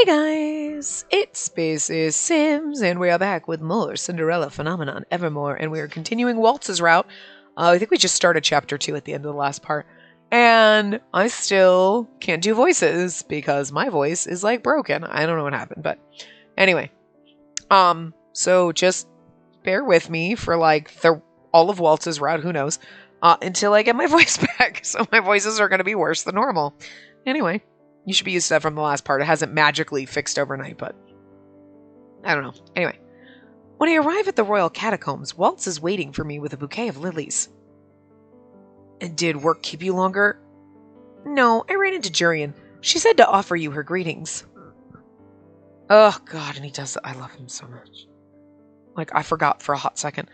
Hey guys, it's Spacey Sims, and we are back with more Cinderella Phenomenon Evermore, and we are continuing Waltz's route. I think we just started chapter 2 at the end of the last part, and I still can't do voices because my voice is like broken. I don't know what happened, but anyway, so just bear with me for like all of Waltz's route, who knows, until I get my voice back. So my voices are going to be worse than normal. Anyway. You should be used to that from the last part. It hasn't magically fixed overnight, but I don't know. Anyway, when I arrive at the royal catacombs, Waltz is waiting for me with a bouquet of lilies. And did work keep you longer? No, I ran into Jurian. She said to offer you her greetings. Oh, God, and he does that. I love him so much. Like, I forgot for a hot second.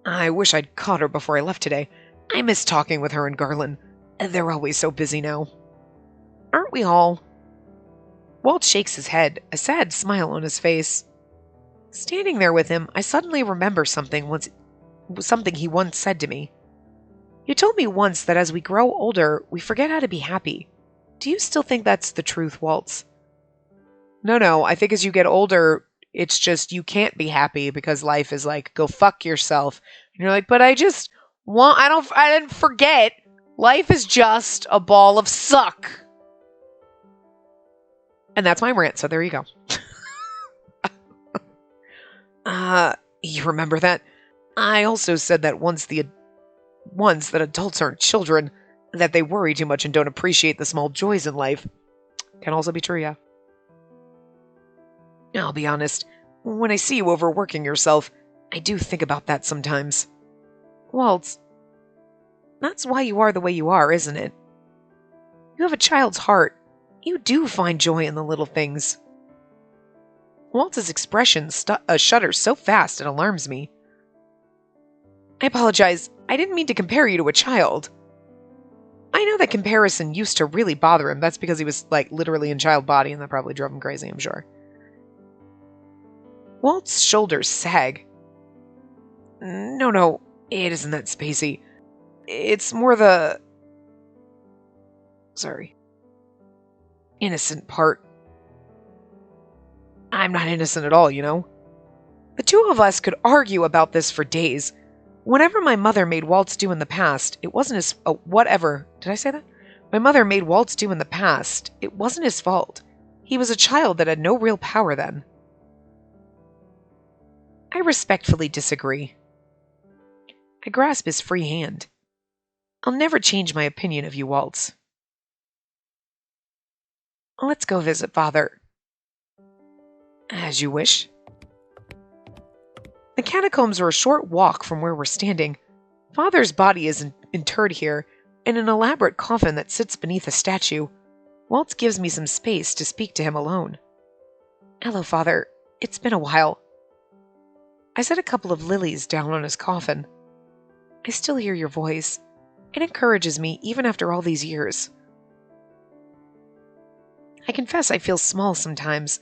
I wish I'd caught her before I left today. I miss talking with her and Garland. They're always so busy now. Aren't we all? Walt shakes his head, a sad smile on his face. Standing there with him, I suddenly remember something he once said to me. You told me once that as we grow older, we forget how to be happy. Do you still think that's the truth, Waltz? No, I think as you get older, it's just you can't be happy because life is like, go fuck yourself. And you're like, but I didn't forget. Life is just a ball of suck. And that's my rant, so there you go. You remember that? I also said that once that adults aren't children, that they worry too much and don't appreciate the small joys in life. Can also be true, yeah. I'll be honest, when I see you overworking yourself, I do think about that sometimes. Waltz, that's why you are the way you are, isn't it? You have a child's heart. You do find joy in the little things. Waltz's expression shudders so fast it alarms me. I apologize. I didn't mean to compare you to a child. I know that comparison used to really bother him. That's because he was, like, literally in child body, and that probably drove him crazy, I'm sure. Waltz's shoulders sag. No, it isn't that Spacey. It's more the... Sorry. Innocent part. I'm not innocent at all, you know? The two of us could argue about this for days. Whenever my mother made Waltz do in the past, it wasn't his... whatever. Did I say that? My mother made Waltz do in the past. It wasn't his fault. He was a child that had no real power then. I respectfully disagree. I grasp his free hand. I'll never change my opinion of you, Waltz. Let's go visit Father. As you wish. The catacombs are a short walk from where we're standing. Father's body is interred here, in an elaborate coffin that sits beneath a statue. Waltz gives me some space to speak to him alone. Hello, Father. It's been a while. I set a couple of lilies down on his coffin. I still hear your voice. It encourages me even after all these years. I confess I feel small sometimes.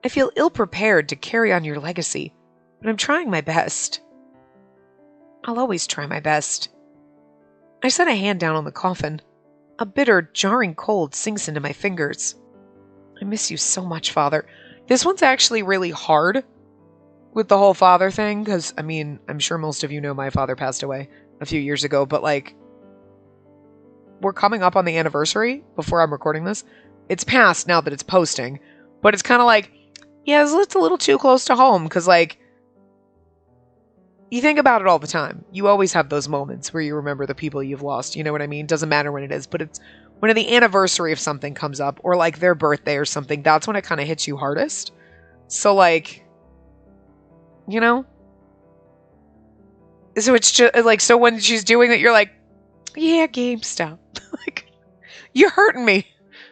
I feel ill-prepared to carry on your legacy, but I'm trying my best. I'll always try my best. I set a hand down on the coffin. A bitter, jarring cold sinks into my fingers. I miss you so much, Father. This one's actually really hard with the whole father thing, because, I mean, I'm sure most of you know my father passed away a few years ago, but, like, we're coming up on the anniversary before I'm recording this. It's past now that it's posting, but it's kind of like, yeah, it's a little too close to home, because, like, you think about it all the time. You always have those moments where you remember the people you've lost, you know what I mean? Doesn't matter when it is, but it's when the anniversary of something comes up, or, like, their birthday or something, that's when it kind of hits you hardest. So, like, you know? So it's just, like, so when she's doing it, you're like, yeah, game, stop. Like, you're hurting me.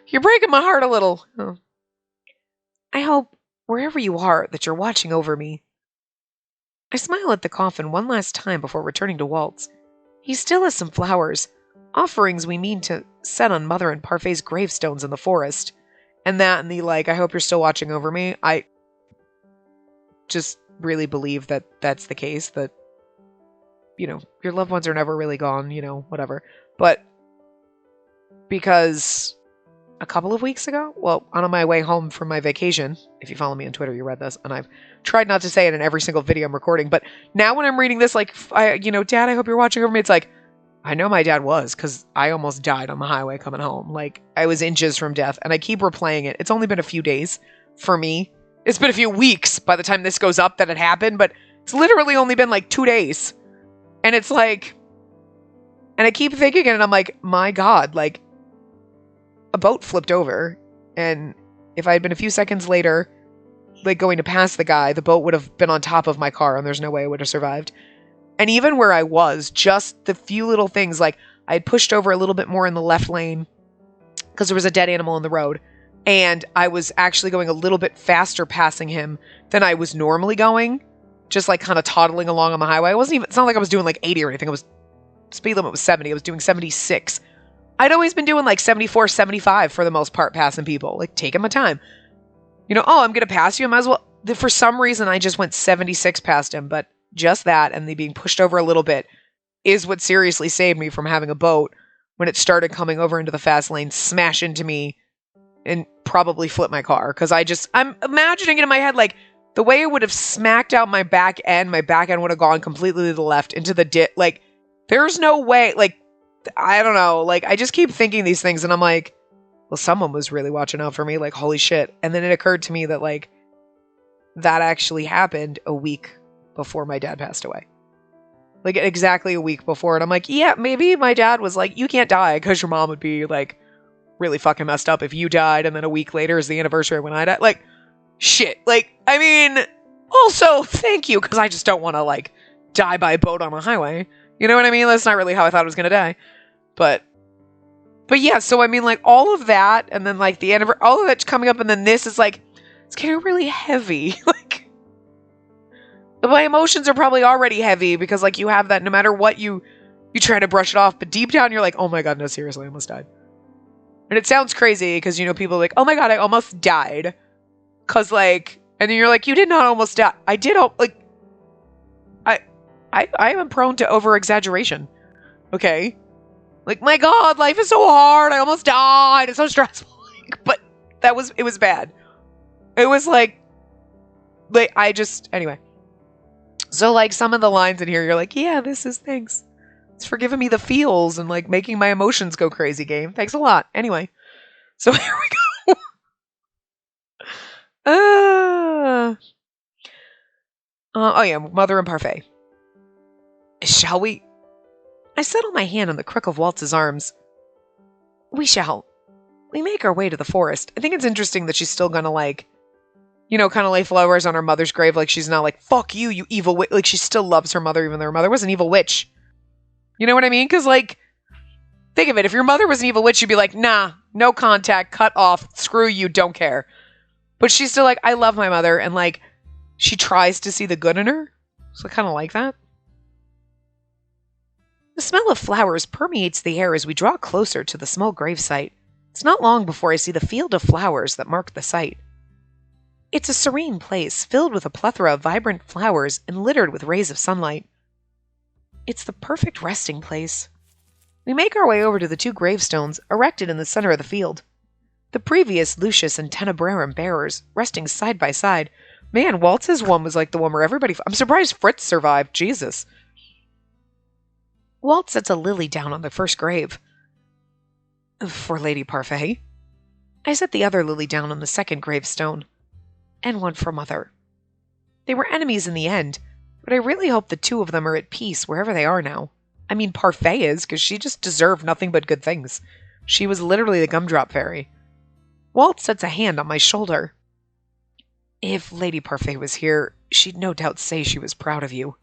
You're breaking my heart a little. Oh. I hope, wherever you are, that you're watching over me. I smile at the coffin one last time before returning to Waltz. He still has some flowers, offerings we mean to set on Mother and Parfait's gravestones in the forest. And that and the, like, I hope you're still watching over me. I just really believe that that's the case, that, you know, your loved ones are never really gone, you know, whatever. But because a couple of weeks ago. Well, on my way home from my vacation. If you follow me on Twitter, you read this, and I've tried not to say it in every single video I'm recording. But now when I'm reading this, like, Dad, I hope you're watching over me. It's like, I know my dad was, because I almost died on the highway coming home. Like, I was inches from death, and I keep replaying it. It's only been a few days for me. It's been a few weeks by the time this goes up that it happened, but it's literally only been like 2 days. And it's like, and I keep thinking it, and I'm like, my God, like, a boat flipped over, and if I had been a few seconds later, like, going to pass the guy, the boat would have been on top of my car, and there's no way I would have survived. And even where I was, just the few little things, like, I had pushed over a little bit more in the left lane, because there was a dead animal in the road, and I was actually going a little bit faster passing him than I was normally going, just, like, kind of toddling along on the highway. It's not like I was doing, like, 80 or anything. Speed limit was 70. I was doing 76. I'd always been doing like 74, 75 for the most part, passing people, like taking my time. I'm going to pass you. I might as well. For some reason, I just went 76 past him, but just that and the being pushed over a little bit is what seriously saved me from having a boat when it started coming over into the fast lane, smash into me and probably flip my car. Cause I'm imagining it in my head, like the way it would have smacked out my back end would have gone completely to the left into the ditch. Like there's no way, like, I don't know. Like, I just keep thinking these things and I'm like, well, someone was really watching out for me. Like, holy shit. And then it occurred to me that, like, that actually happened a week before my dad passed away. Like, exactly a week before. And I'm like, yeah, maybe my dad was like, you can't die because your mom would be, like, really fucking messed up if you died. And then a week later is the anniversary when I died. Like, shit. Like, I mean, also, thank you, because I just don't want to, like, die by a boat on a highway. You know what I mean? That's not really how I thought I was going to die. But yeah, so I mean, like, all of that, and then, like, the anniversary, all of that's coming up, and then this is, like, it's getting really heavy. Like, my emotions are probably already heavy, because, like, you have that no matter what you try to brush it off, but deep down, you're like, oh my God, no, seriously, I almost died. And it sounds crazy, because, people are like, oh my God, I almost died. Because, like, and then you're like, you did not almost die. I did, like, I am prone to over-exaggeration. Okay? Like, my God, life is so hard. I almost died. It's so stressful. But it was bad. It was like, anyway. So, like, some of the lines in here, you're like, yeah, this is thanks. It's for giving me the feels and, like, making my emotions go crazy, game. Thanks a lot. Anyway. So, here we go. Oh, yeah, Mother and Parfait. Shall we? I settle my hand on the crook of Waltz's arms. We shall. We make our way to the forest. I think it's interesting that she's still gonna, like, kind of lay flowers on her mother's grave. Like, she's not like, fuck you, you evil witch. Like, she still loves her mother, even though her mother was an evil witch. You know what I mean? Because, like, think of it. If your mother was an evil witch, you'd be like, nah, no contact, cut off, screw you, don't care. But she's still like, I love my mother. And, like, she tries to see the good in her. So I kind of like that. The smell of flowers permeates the air as we draw closer to the small gravesite. It's not long before I see the field of flowers that mark the site. It's a serene place filled with a plethora of vibrant flowers and littered with rays of sunlight. It's the perfect resting place. We make our way over to the 2 gravestones erected in the center of the field. The previous Lucius and Tenebrarum bearers resting side by side. Man, Waltz's one was like the one where everybody... I'm surprised Fritz survived. Jesus. Waltz sets a lily down on the first grave. For Lady Parfait. I set the other lily down on the second gravestone. And one for Mother. They were enemies in the end, but I really hope the 2 of them are at peace wherever they are now. I mean, Parfait is, because she just deserved nothing but good things. She was literally the gumdrop fairy. Waltz sets a hand on my shoulder. If Lady Parfait was here, she'd no doubt say she was proud of you.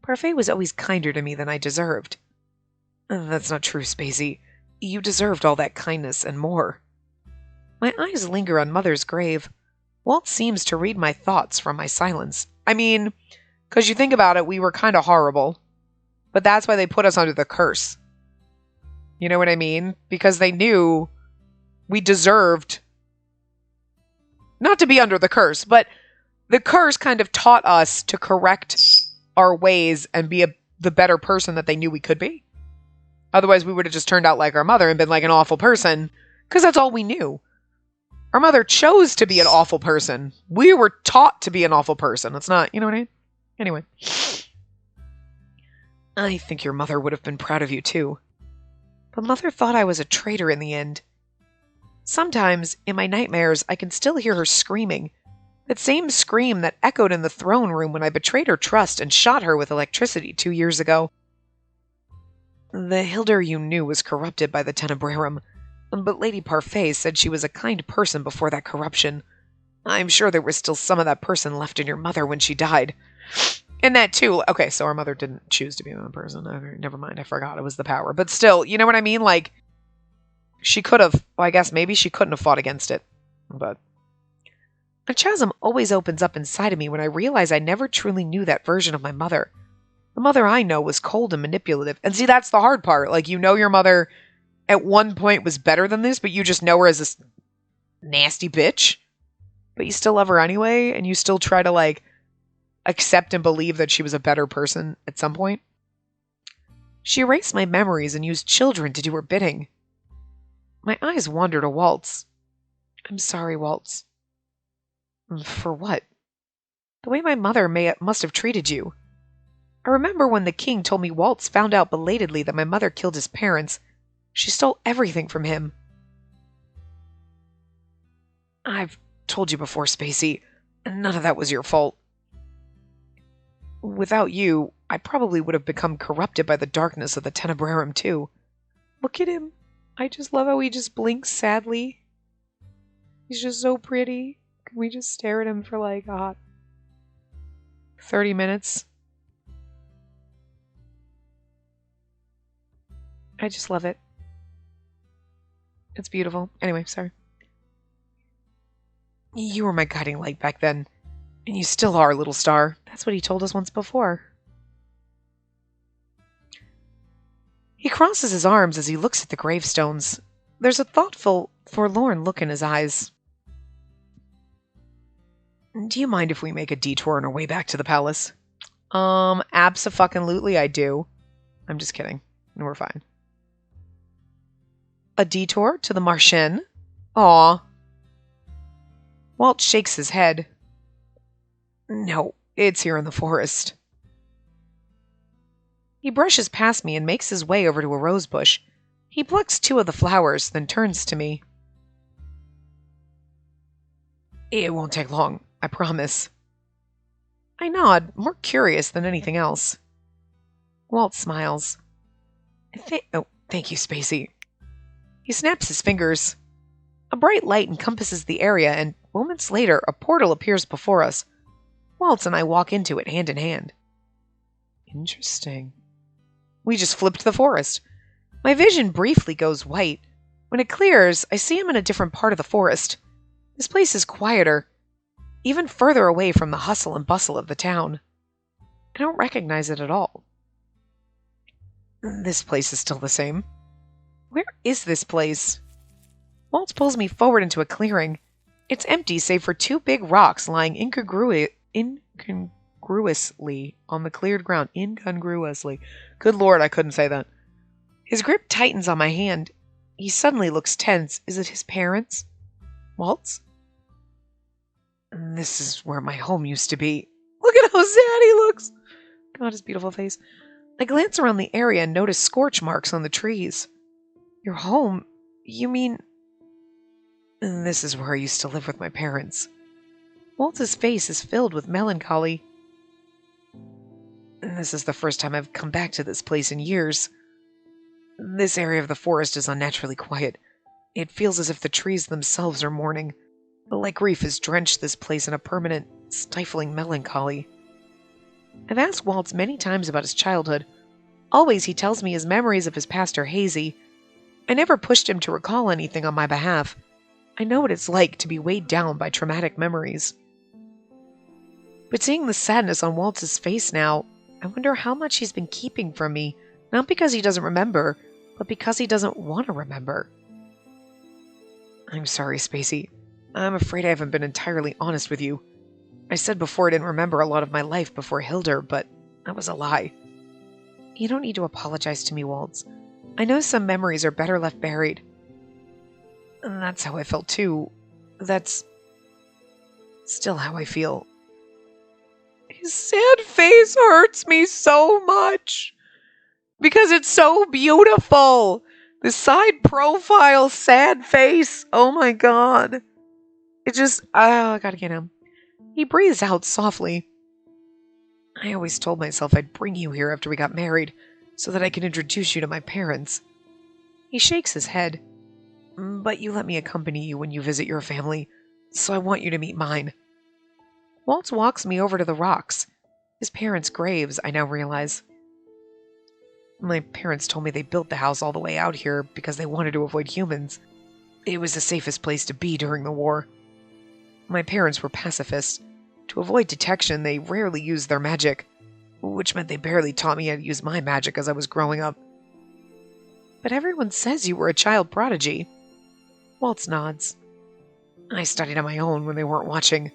Parfait was always kinder to me than I deserved. That's not true, Spacey. You deserved all that kindness and more. My eyes linger on Mother's grave. Walt seems to read my thoughts from my silence. I mean, because you think about it, we were kind of horrible. But that's why they put us under the curse. You know what I mean? Because they knew we deserved not to be under the curse, but the curse kind of taught us to correct our ways and be the better person that they knew we could be. Otherwise, we would have just turned out like our mother and been like an awful person Because that's all we knew. Our mother chose to be an awful person. We were taught to be an awful person. It's not, you know what I mean? Anyway. I think your mother would have been proud of you too. But Mother thought I was a traitor in the end. Sometimes, in my nightmares, I can still hear her screaming. That same scream that echoed in the throne room when I betrayed her trust and shot her with electricity 2 years ago. The Hilda you knew was corrupted by the Tenebrarum, but Lady Parfait said she was a kind person before that corruption. I'm sure there was still some of that person left in your mother when she died. And that too. Okay, so our mother didn't choose to be a person. Okay, never mind, I forgot it was the power. But still, you know what I mean? Like, she could have, well, I guess maybe she couldn't have fought against it. But a chasm always opens up inside of me when I realize I never truly knew that version of my mother. The mother I know was cold and manipulative. And see, that's the hard part. Like, you know your mother at one point was better than this, but you just know her as this nasty bitch. But you still love her anyway, and you still try to, like, accept and believe that she was a better person at some point. She erased my memories and used children to do her bidding. My eyes wandered to Waltz. I'm sorry, Waltz. For what? The way my mother must have treated you. I remember when the king told me Waltz found out belatedly that my mother killed his parents. She stole everything from him. I've told you before, Spacey, none of that was your fault. Without you, I probably would have become corrupted by the darkness of the Tenebrarum too. Look at him. I just love how he just blinks sadly. He's just so pretty. Can we just stare at him for like a hot 30 minutes? I just love it. It's beautiful. Anyway, sorry. You were my guiding light back then. And you still are, little star. That's what he told us once before. He crosses his arms as he looks at the gravestones. There's a thoughtful, forlorn look in his eyes. Do you mind if we make a detour on our way back to the palace? Abso-fucking-lutely I do. I'm just kidding. We're fine. A detour to the Marchen? Aw. Walt shakes his head. No, it's here in the forest. He brushes past me and makes his way over to a rose bush. He plucks 2 of the flowers, then turns to me. It won't take long, I promise. I nod, more curious than anything else. Walt smiles. Thank you, Spacey. He snaps his fingers. A bright light encompasses the area, and moments later, a portal appears before us. Waltz and I walk into it hand in hand. Interesting. We just flipped the forest. My vision briefly goes white. When it clears, I see him in a different part of the forest. This place is quieter, even further away from the hustle and bustle of the town. I don't recognize it at all. This place is still the same. Where is this place? Waltz pulls me forward into a clearing. It's empty save for 2 big rocks lying incongruously on the cleared ground. Incongruously. Good Lord, I couldn't say that. His grip tightens on my hand. He suddenly looks tense. Is it his parents? Waltz? This is where my home used to be. Look at how sad he looks. God, his beautiful face. I glance around the area and notice scorch marks on the trees. Your home? You mean... This is where I used to live with my parents. Waltz's face is filled with melancholy. This is the first time I've come back to this place in years. This area of the forest is unnaturally quiet. It feels as if the trees themselves are mourning. Like grief has drenched this place in a permanent, stifling melancholy. I've asked Waltz many times about his childhood. Always he tells me his memories of his past are hazy. I never pushed him to recall anything on my behalf. I know what it's like to be weighed down by traumatic memories. But seeing the sadness on Waltz's face now, I wonder how much he's been keeping from me, not because he doesn't remember, but because he doesn't want to remember. I'm sorry, Spacey. I'm afraid I haven't been entirely honest with you. I said before I didn't remember a lot of my life before Hilda, but that was a lie. You don't need to apologize to me, Waltz. I know some memories are better left buried. And that's how I felt too. That's still how I feel. His sad face hurts me so much. Because it's so beautiful. The side profile, sad face. Oh my god. It just, I gotta get him. He breathes out softly. I always told myself I'd bring you here after we got married, so that I can introduce you to my parents. He shakes his head. But you let me accompany you when you visit your family, so I want you to meet mine. Waltz walks me over to the rocks. His parents' graves, I now realize. My parents told me they built the house all the way out here because they wanted to avoid humans. It was the safest place to be during the war. My parents were pacifists. To avoid detection, they rarely used their magic, which meant they barely taught me how to use my magic as I was growing up. But everyone says you were a child prodigy. Waltz nods. I studied on my own when they weren't watching.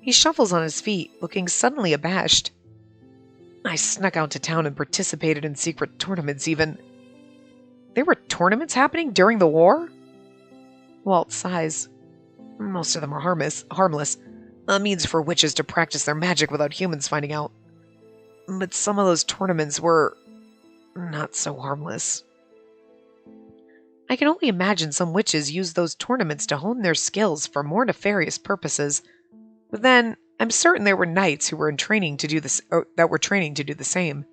He shuffles on his feet, looking suddenly abashed. I snuck out to town and participated in secret tournaments even. There were tournaments happening during the war? Walt sighs. Most of them are harmless. A means for witches to practice their magic without humans finding out. But some of those tournaments were not so harmless. I can only imagine some witches use those tournaments to hone their skills for more nefarious purposes. But then, I'm certain there were knights who were training to do this, that were training to do the same.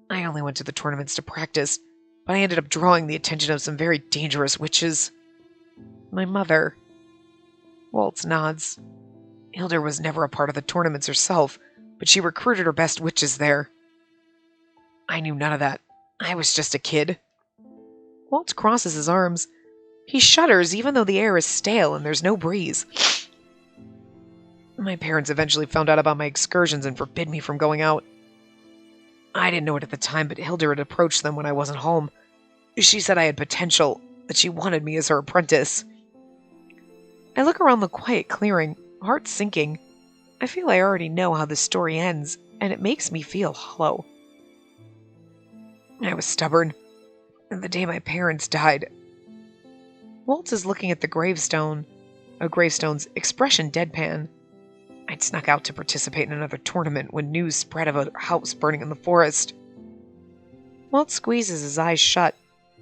I only went to the tournaments to practice, but I ended up drawing the attention of some very dangerous witches. My mother. Waltz nods. Hilda was never a part of the tournaments herself, but she recruited her best witches there. I knew none of that. I was just a kid. Waltz crosses his arms. He shudders even though the air is stale and there's no breeze. My parents eventually found out about my excursions and forbid me from going out. I didn't know it at the time, but Hilda had approached them when I wasn't home. She said I had potential, that she wanted me as her apprentice. I look around the quiet clearing, heart sinking. I feel I already know how this story ends, and it makes me feel hollow. I was stubborn, and the day my parents died. Waltz is looking at the gravestone's expression deadpan. I'd snuck out to participate in another tournament when news spread of a house burning in the forest. Walt squeezes his eyes shut.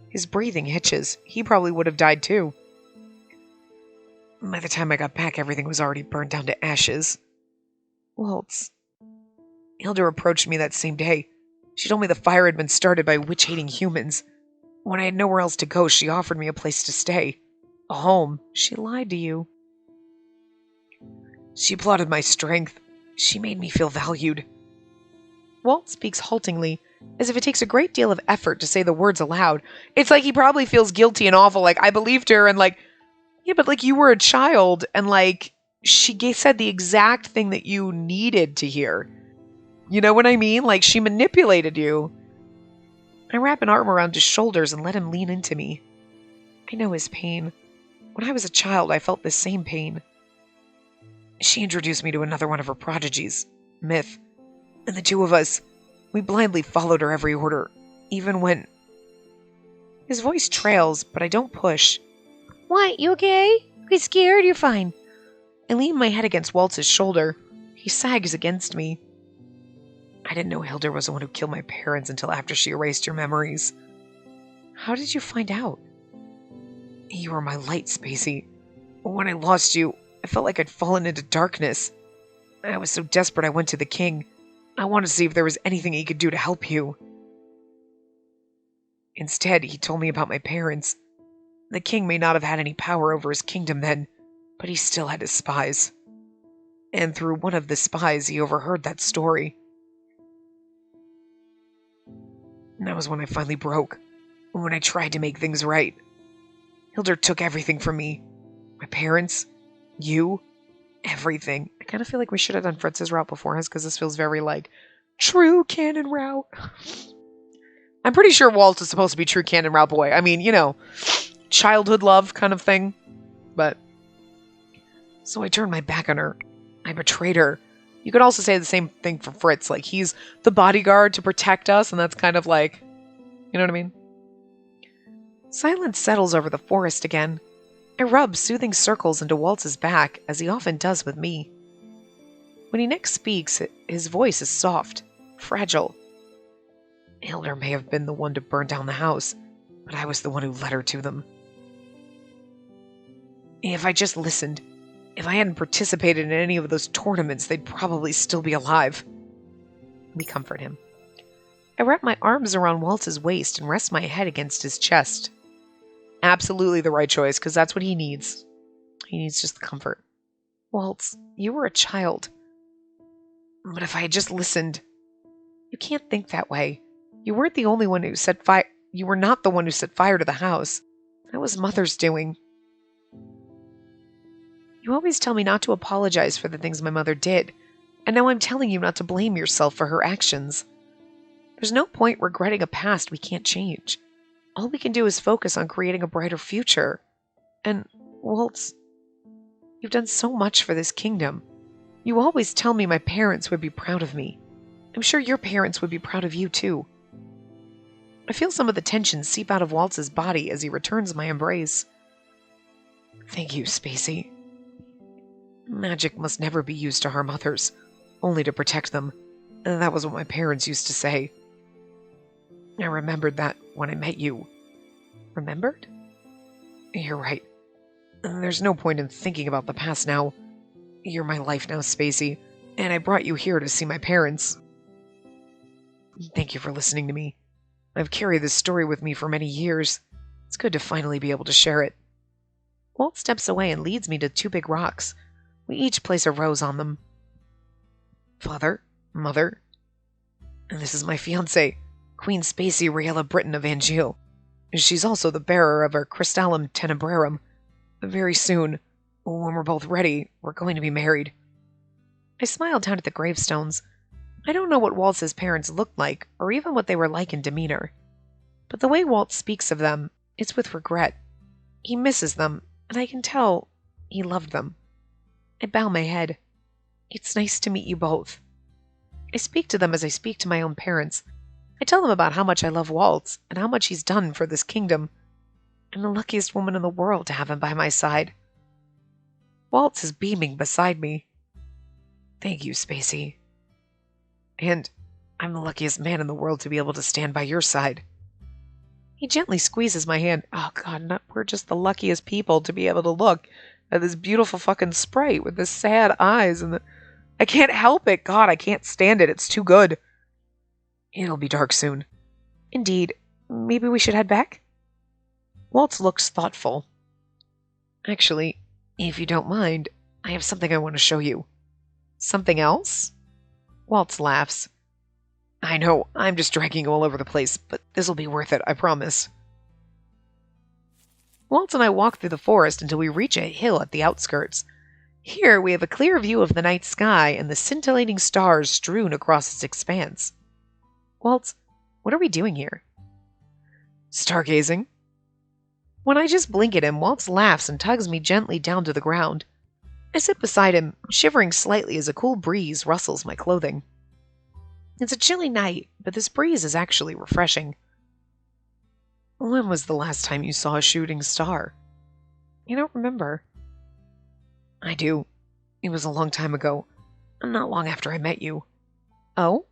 His breathing hitches. He probably would have died too. By the time I got back, everything was already burned down to ashes. Waltz. Hilda approached me that same day. She told me the fire had been started by witch-hating humans. When I had nowhere else to go, she offered me a place to stay. A home. She lied to you. She plotted my strength. She made me feel valued. Walt speaks haltingly, as if it takes a great deal of effort to say the words aloud. It's like he probably feels guilty and awful, like, I believed her, and like, yeah, but like, you were a child, and like, she said the exact thing that you needed to hear. You know what I mean? Like, she manipulated you. I wrap an arm around his shoulders and let him lean into me. I know his pain. When I was a child, I felt the same pain. She introduced me to another one of her prodigies, Myth, and the two of us, we blindly followed her every order, even when... His voice trails, but I don't push. What, you okay? You scared? You're fine. I lean my head against Waltz's shoulder. He sags against me. I didn't know Hilda was the one who killed my parents until after she erased your memories. How did you find out? You were my light, Spacey. When I lost you, I felt like I'd fallen into darkness. I was so desperate I went to the king. I wanted to see if there was anything he could do to help you. Instead, he told me about my parents. The king may not have had any power over his kingdom then, but he still had his spies. And through one of the spies, he overheard that story. And that was when I finally broke, when I tried to make things right. Hilda took everything from me. My parents, you, everything. I kind of feel like we should have done Fritz's route before his, because this feels very like true canon route. I'm pretty sure Walt is supposed to be true canon route boy. I mean, you know, childhood love kind of thing. But so I turned my back on her. I betrayed her. You could also say the same thing for Fritz. Like, he's the bodyguard to protect us, and that's kind of like, you know what I mean? Silence settles over the forest again. I rub soothing circles into Waltz's back, as he often does with me. When he next speaks, his voice is soft, fragile. Hilda may have been the one to burn down the house, but I was the one who led her to them. If I just listened, if I hadn't participated in any of those tournaments, they'd probably still be alive. We comfort him. I wrap my arms around Waltz's waist and rest my head against his chest. Absolutely the right choice, because that's what he needs. He needs just the comfort. Waltz, you were a child. But if I had just listened... You can't think that way. You weren't the only one who set fire... You were not the one who set fire to the house. That was Mother's doing. You always tell me not to apologize for the things my mother did, and now I'm telling you not to blame yourself for her actions. There's no point regretting a past we can't change. All we can do is focus on creating a brighter future. And, Waltz, you've done so much for this kingdom. You always tell me my parents would be proud of me. I'm sure your parents would be proud of you, too. I feel some of the tension seep out of Waltz's body as he returns my embrace. Thank you, Spacey. Magic must never be used to harm others, only to protect them. And that was what my parents used to say. I remembered that when I met you. Remembered? You're right. There's no point in thinking about the past now. You're my life now, Spacey, and I brought you here to see my parents. Thank you for listening to me. I've carried this story with me for many years. It's good to finally be able to share it. Walt steps away and leads me to 2 big rocks. We each place a rose on them. Father, Mother, and this is my fiancée, Queen Spacey Riella Britton of Anjou. She's also the bearer of our Crystallum Tenebrarum. Very soon, when we're both ready, we're going to be married. I smiled down at the gravestones. I don't know what Waltz's parents looked like, or even what they were like in demeanor. But the way Walt speaks of them, it's with regret. He misses them, and I can tell he loved them. I bow my head. It's nice to meet you both. I speak to them as I speak to my own parents. I tell them about how much I love Waltz, and how much he's done for this kingdom. I'm the luckiest woman in the world to have him by my side. Waltz is beaming beside me. Thank you, Spacey. And I'm the luckiest man in the world to be able to stand by your side. He gently squeezes my hand. Oh God, we're just the luckiest people to be able to look at this beautiful fucking sprite with the sad eyes and I can't help it. God, I can't stand it. It's too good. It'll be dark soon. Indeed. Maybe we should head back? Waltz looks thoughtful. Actually, if you don't mind, I have something I want to show you. Something else? Waltz laughs. I know, I'm just dragging you all over the place, but this'll be worth it, I promise. Waltz and I walk through the forest until we reach a hill at the outskirts. Here we have a clear view of the night sky and the scintillating stars strewn across its expanse. Waltz, what are we doing here? Stargazing. When I just blink at him, Waltz laughs and tugs me gently down to the ground. I sit beside him, shivering slightly as a cool breeze rustles my clothing. It's a chilly night, but this breeze is actually refreshing. When was the last time you saw a shooting star? You don't remember? I do. It was a long time ago. Not long after I met you. Oh?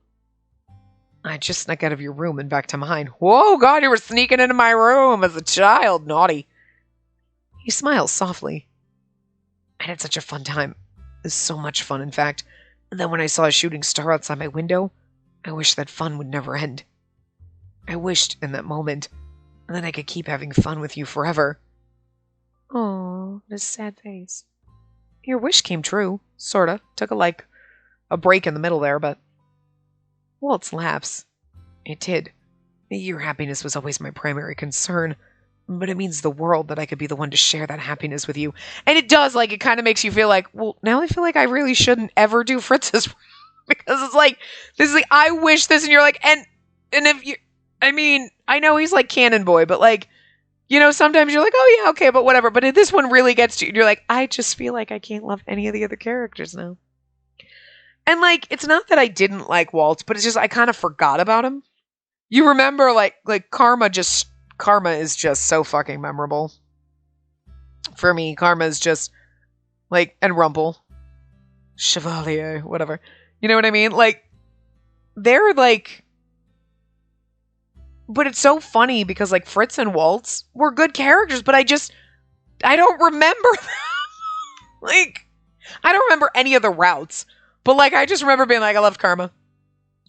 I just snuck out of your room and back to mine. Whoa, God, you were sneaking into my room as a child. Naughty. He smiles softly. I had such a fun time. It was so much fun, in fact. And then when I saw a shooting star outside my window, I wished that fun would never end. I wished in that moment, and then I could keep having fun with you forever. Oh, this sad face. Your wish came true, sorta. Took a break in the middle there, but... Waltz laughs. It did. Your happiness was always my primary concern, but it means the world that I could be the one to share that happiness with you. And it does, it kind of makes you feel like, well, now I feel like I really shouldn't ever do Fritz's because it's this is I wish this, and you're and if you, I know he's Cannon Boy, but sometimes you're oh yeah, okay, but whatever. But if this one really gets to you, and you're I just feel like I can't love any of the other characters now. And it's not that I didn't like Waltz, but it's just I kind of forgot about him. You remember Karma just Karma is just so fucking memorable. For me, Karma is just, like, and Rumple. Chevalier, whatever. You know what I mean? Like, they're, like... But it's so funny because, like, Fritz and Waltz were good characters, but I don't remember them. Like, I don't remember any of the routes. But, like, I just remember being like, I love Karma.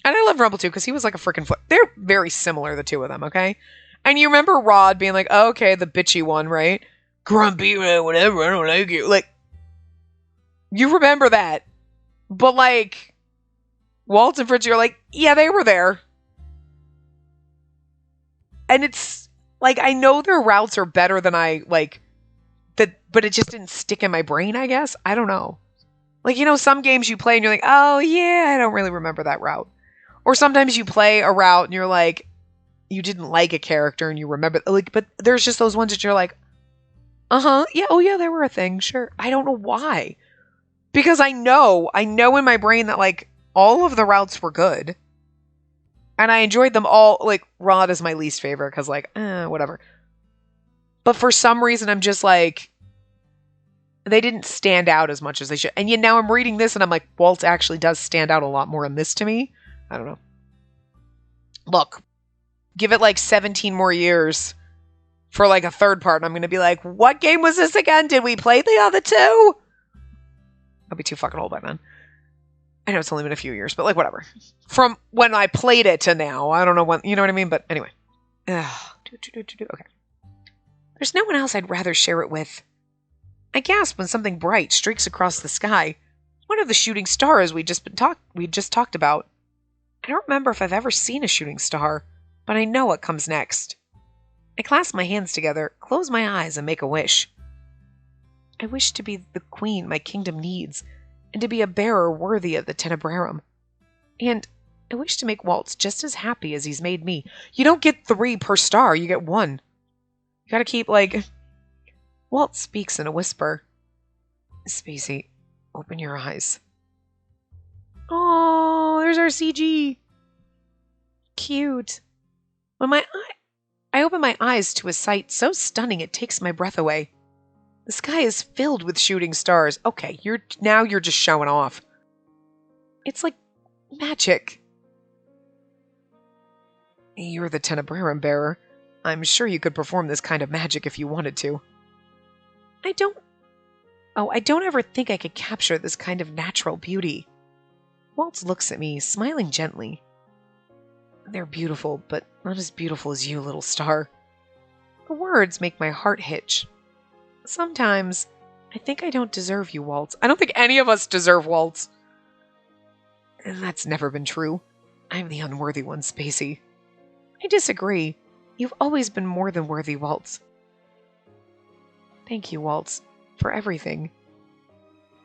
And I love Rumble, too, because he was like a freaking foot. They're very similar, the two of them, okay? And you remember Rod being like, oh, okay, the bitchy one, right? Grumpy, whatever, I don't like you. Like, you remember that. But, like, Waltz and Fritz, you're like, yeah, they were there. And it's, like, I know their routes are better than I, like, that, but it just didn't stick in my brain, I guess. I don't know. Like, you know, some games you play and you're like, oh, yeah, I don't really remember that route. Or sometimes you play a route and you're like, you didn't like a character and you remember, like, but there's just those ones that you're like, yeah, oh, yeah, they were a thing, sure. I don't know why. Because I know in my brain that, like, all of the routes were good. And I enjoyed them all. Like, Rod is my least favorite because, like, whatever. But for some reason, I'm just like, they didn't stand out as much as they should. And yet now I'm reading this and I'm like, Walt actually does stand out a lot more in this to me. I don't know. Look, give it like 17 more years for like a third part. And I'm going to be like, what game was this again? Did we play the other two? I'll be too fucking old by then. I know it's only been a few years, but like whatever. From when I played it to now, I don't know when, you know what I mean? But anyway. Okay. There's no one else I'd rather share it with. I gasp when something bright streaks across the sky. One of the shooting stars we just talked about. I don't remember if I've ever seen a shooting star, but I know what comes next. I clasp my hands together, close my eyes, and make a wish. I wish to be the queen my kingdom needs, and to be a bearer worthy of the Tenebrarum. And I wish to make Waltz just as happy as he's made me. You don't get 3 per star, you get 1. You gotta keep, like... Waltz speaks in a whisper. Spacey, open your eyes. Oh, there's our CG. Cute. When I open my eyes to a sight so stunning it takes my breath away. The sky is filled with shooting stars. Okay, you're just showing off. It's like magic. You're the Tenebrarum bearer. I'm sure you could perform this kind of magic if you wanted to. I don't ever think I could capture this kind of natural beauty. Waltz looks at me, smiling gently. They're beautiful, but not as beautiful as you, little star. The words make my heart hitch. Sometimes, I think I don't deserve you, Waltz. I don't think any of us deserve Waltz. And that's never been true. I'm the unworthy one, Spacey. I disagree. You've always been more than worthy, Waltz. Thank you, Waltz, for everything.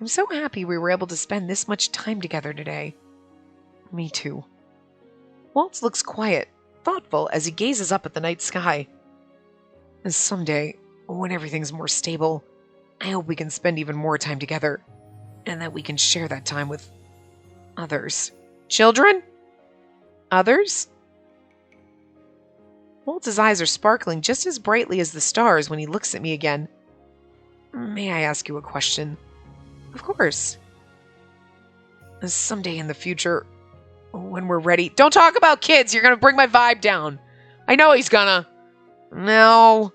I'm so happy we were able to spend this much time together today. Me too. Waltz looks quiet, thoughtful as he gazes up at the night sky. And someday, when everything's more stable, I hope we can spend even more time together, and that we can share that time with others. Children? Others? Waltz's eyes are sparkling just as brightly as the stars when he looks at me again. May I ask you a question? Of course. Someday in the future, when we're ready... Don't talk about kids! You're gonna bring my vibe down! I know he's gonna... No...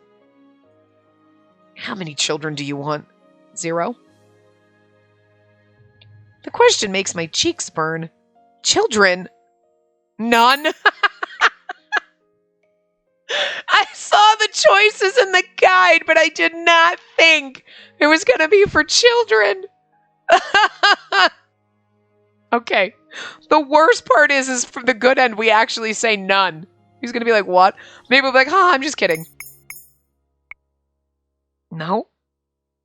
How many children do you want? 0? The question makes my cheeks burn. Children? None? I saw the choices in the guide, but I did not think it was going to be for children. Okay. The worst part is from the good end, we actually say none. He's going to be like, what? Maybe we'll be like, I'm just kidding. No.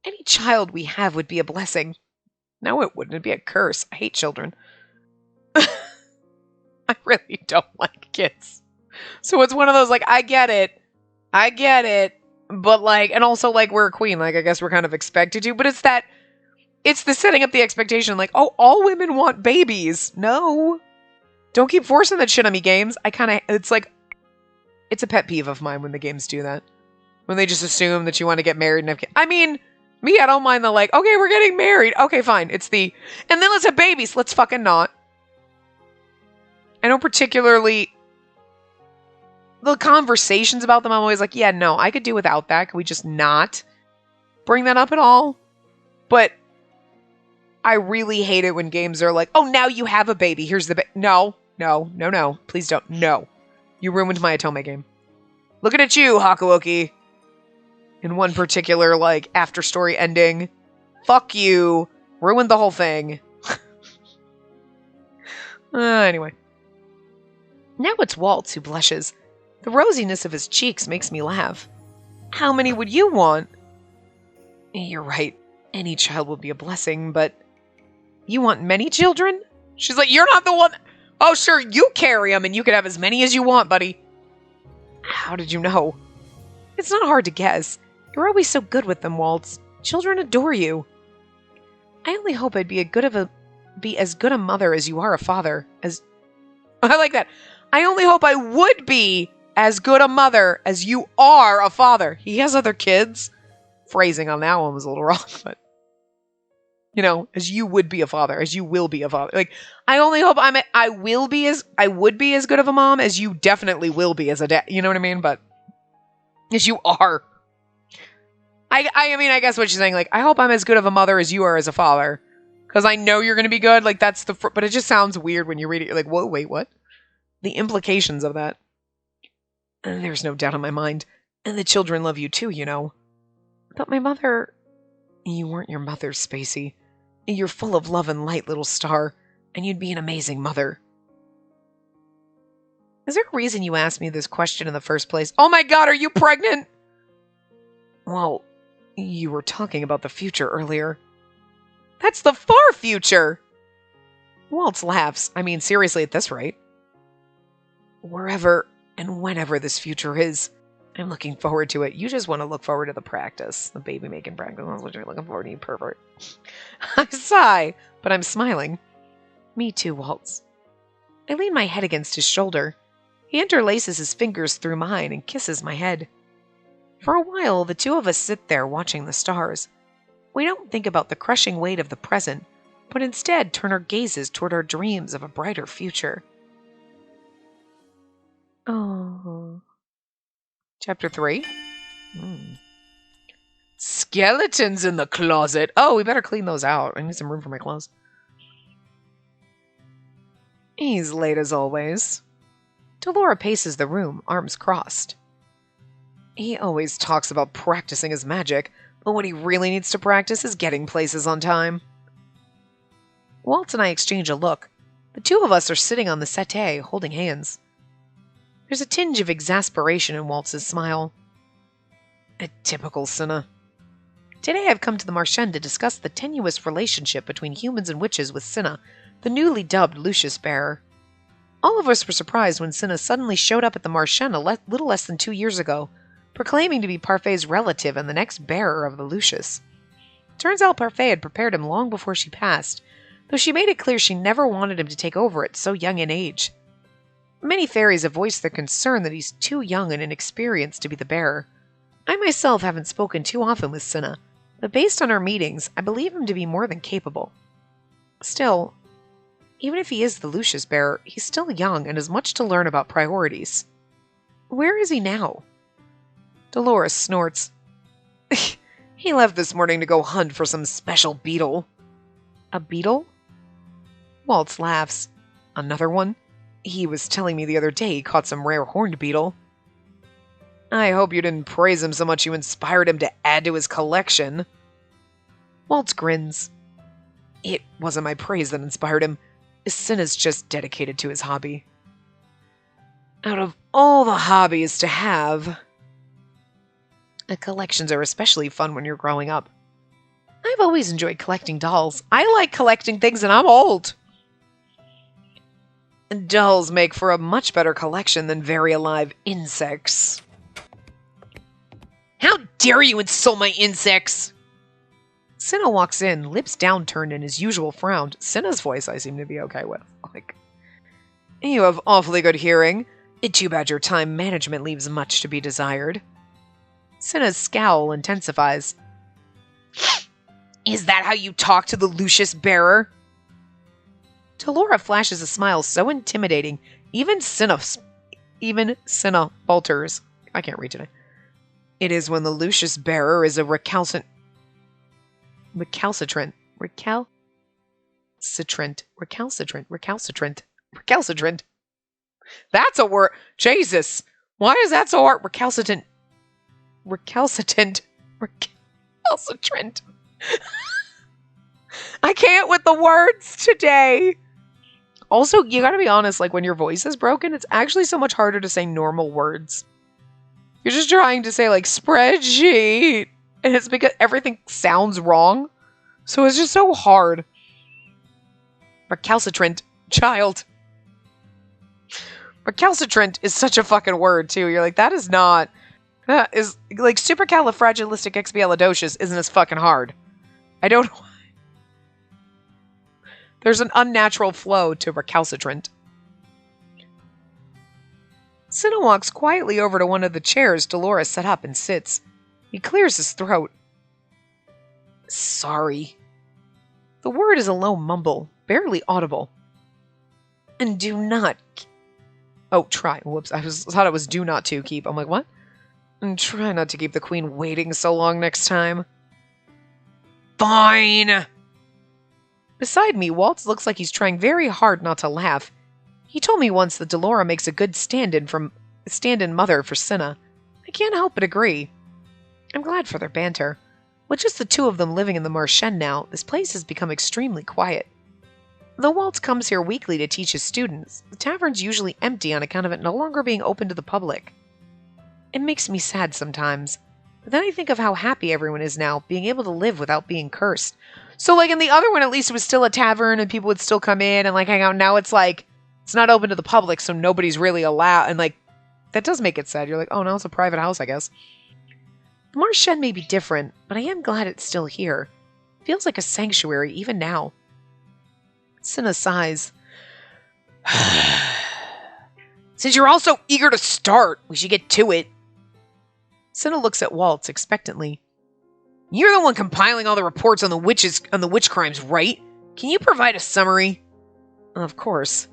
Any child we have would be a blessing. No, it wouldn't. It'd be a curse. I hate children. I really don't like kids. So it's one of those, like, I get it, but, like, and also, like, we're a queen, like, I guess we're kind of expected to, but it's the setting up the expectation, like, oh, all women want babies. No. Don't keep forcing that shit on me, games. It's like, It's a pet peeve of mine when the games do that. When they just assume that you want to get married and have kids. I mean, me, I don't mind the like, okay, we're getting married. Okay, fine. It's the, and then let's have babies. Let's fucking not. I don't particularly, the conversations about them, I'm always like, yeah, no, I could do without that. Can we just not bring that up at all? But I really hate it when games are like, oh, now you have a baby. Here's the no. Please don't. No. You ruined my Atome game. Looking at you, Hakuoki. In one particular, like, after-story ending. Fuck you. Ruined the whole thing. Anyway. Now it's Waltz who blushes. The rosiness of his cheeks makes me laugh. How many would you want? You're right. Any child will be a blessing, but... You want many children? She's like, you're not the one... Oh, sure, you carry them and you can have as many as you want, buddy. How did you know? It's not hard to guess. You're always so good with them, Waltz. Children adore you. I only hope I'd be as good a mother as you are a father. I like that. I only hope I would be as good a mother as you are a father. He has other kids. Phrasing on that one was a little wrong, but... You know, as you would be a father, as you will be a father. Like, I only hope I would be as good of a mom as you definitely will be as a dad. You know what I mean? But as you are. I mean, I guess what she's saying, like, I hope I'm as good of a mother as you are as a father. Because I know you're going to be good. Like, that's but it just sounds weird when you read it. You're like, whoa, wait, what? The implications of that. And there's no doubt in my mind. And the children love you too, you know. But my mother... You weren't your mother, Spacey. You're full of love and light, little star, and you'd be an amazing mother. Is there a reason you asked me this question in the first place? Oh my god, are you pregnant? Well, you were talking about the future earlier. That's the far future! Waltz laughs. I mean, seriously, at this rate. Wherever and whenever this future is, I'm looking forward to it. You just want to look forward to the practice. The baby-making practice. That's what you're looking forward to, you pervert. I sigh, but I'm smiling. Me too, Waltz. I lean my head against his shoulder. He interlaces his fingers through mine and kisses my head. For a while, the two of us sit there watching the stars. We don't think about the crushing weight of the present, but instead turn our gazes toward our dreams of a brighter future. Oh... Chapter 3? Skeletons in the closet. Oh, we better clean those out. I need some room for my clothes. He's late as always. Delora paces the room, arms crossed. He always talks about practicing his magic, but what he really needs to practice is getting places on time. Waltz and I exchange a look. The two of us are sitting on the settee, holding hands. There's a tinge of exasperation in Waltz's smile. A typical Cinna. Today I've come to the Marchen to discuss the tenuous relationship between humans and witches with Cinna, the newly dubbed Lucius Bearer. All of us were surprised when Cinna suddenly showed up at the Marchen a little less than 2 years ago, proclaiming to be Parfait's relative and the next bearer of the Lucius. Turns out Parfait had prepared him long before she passed, though she made it clear she never wanted him to take over at so young an age. Many fairies have voiced their concern that he's too young and inexperienced to be the bearer. I myself haven't spoken too often with Cinna, but based on our meetings, I believe him to be more than capable. Still, even if he is the Lucius bearer, he's still young and has much to learn about priorities. Where is he now? Dolores snorts. He left this morning to go hunt for some special beetle. A beetle? Waltz laughs. Another one? He was telling me the other day he caught some rare horned beetle. I hope you didn't praise him so much you inspired him to add to his collection. Waltz grins. It wasn't my praise that inspired him. Cinna's just dedicated to his hobby. Out of all the hobbies to have, collections are especially fun when you're growing up. I've always enjoyed collecting dolls. I like collecting things and I'm old. Dolls make for a much better collection than very alive insects. How dare you insult my insects? Cinna walks in, lips downturned in his usual frown. Cinna's voice I seem to be okay with. Like, you have awfully good hearing. It's too bad your time management leaves much to be desired. Cinna's scowl intensifies. Is that how you talk to the Lucius bearer? Delora flashes a smile so intimidating, even Cinna falters. I can't read today. It is when the Lucius bearer is a recalcitrant. That's a word. Jesus. Why is that so hard? Recalcitrant. I can't with the words today. Also, you gotta be honest, like when your voice is broken, it's actually so much harder to say normal words. You're just trying to say like spreadsheet, and it's because everything sounds wrong. So it's just so hard. Recalcitrant child. Recalcitrant is such a fucking word too. You're like, that is like supercalifragilisticexpialidocious isn't as fucking hard. I don't know. There's an unnatural flow to recalcitrant. Cinna walks quietly over to one of the chairs Dolores set up and sits. He clears his throat. Sorry. The word is a low mumble, barely audible. And do not... Oh, try. Whoops, I thought it was do not to keep. I'm like, what? And try not to keep the queen waiting so long next time. Fine! Beside me, Waltz looks like he's trying very hard not to laugh. He told me once that Delora makes a good stand-in mother for Cinna. I can't help but agree. I'm glad for their banter. With just the two of them living in the Marchen now, this place has become extremely quiet. Though Waltz comes here weekly to teach his students, the tavern's usually empty on account of it no longer being open to the public. It makes me sad sometimes, but then I think of how happy everyone is now, being able to live without being cursed. So, like, in the other one, at least it was still a tavern and people would still come in and, like, hang out. Now it's, like, it's not open to the public, so nobody's really allowed. And, like, that does make it sad. You're like, oh, no, it's a private house, I guess. The Marchen may be different, but I am glad it's still here. It feels like a sanctuary, even now. Cinna sighs. Since you're all so eager to start, we should get to it. Cinna looks at Waltz expectantly. You're the one compiling all the reports on the witch crimes, right? Can you provide a summary? Of course.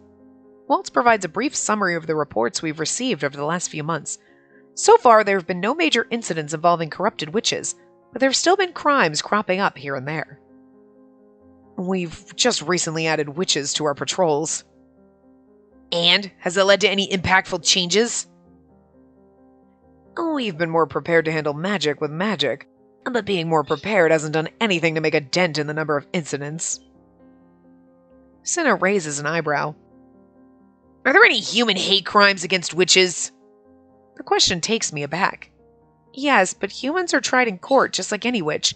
Waltz provides a brief summary of the reports we've received over the last few months. So far, there have been no major incidents involving corrupted witches, but there have still been crimes cropping up here and there. We've just recently added witches to our patrols. And? Has that led to any impactful changes? We've been more prepared to handle magic with magic. But being more prepared hasn't done anything to make a dent in the number of incidents. Cinna raises an eyebrow. Are there any human hate crimes against witches? The question takes me aback. Yes, but humans are tried in court just like any witch.